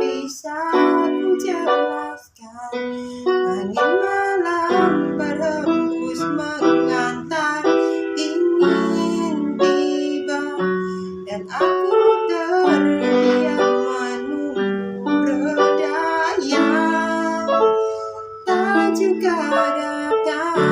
bisa ku jelaskan. Angin malam berhembus mengantar, ingin tiba dan aku terdiam menunggu reda yang tak juga datang.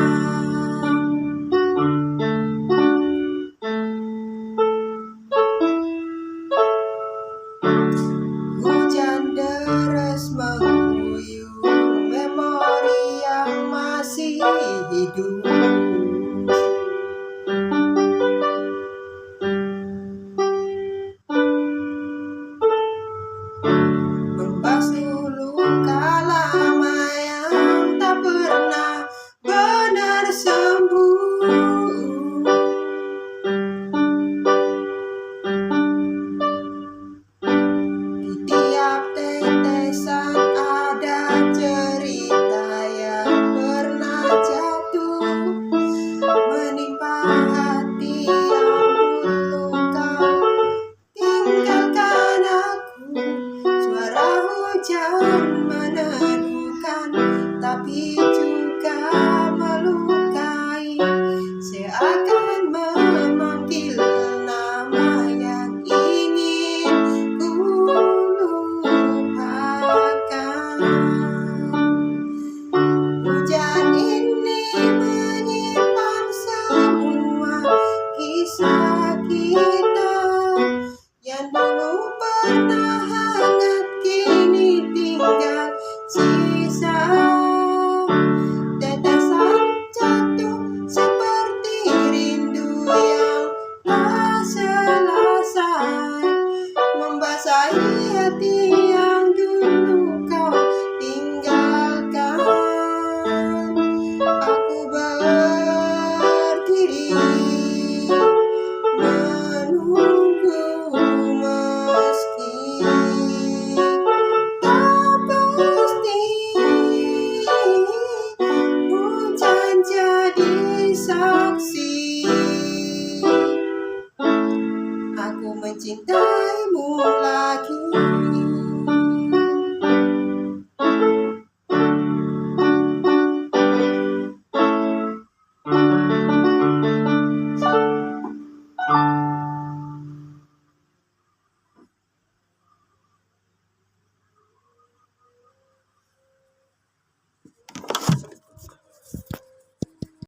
Hujan deras mengguyur memori yang masih hidup. Membasuh luka lama yang tak pernah benar sembuh. Di tiap tetesan ada cerita yang pernah jatuh, menimpa hati yang dulu kau tinggalkan aku. Suara hujan meneduhkan tapi juga melukai, seakan memanggil nama yang ingin ku lupakan. Hujan ini menyimpan semua kisah kita yang dulu pernah hangat, kini tinggal sisa. Tetesan jatuh seperti rindu yang tak selesai, membasahi hati yang dulu kau tinggalkan. Aku berdiri menunggu meski tak pasti. Hujan jadi saksi, aku mencintai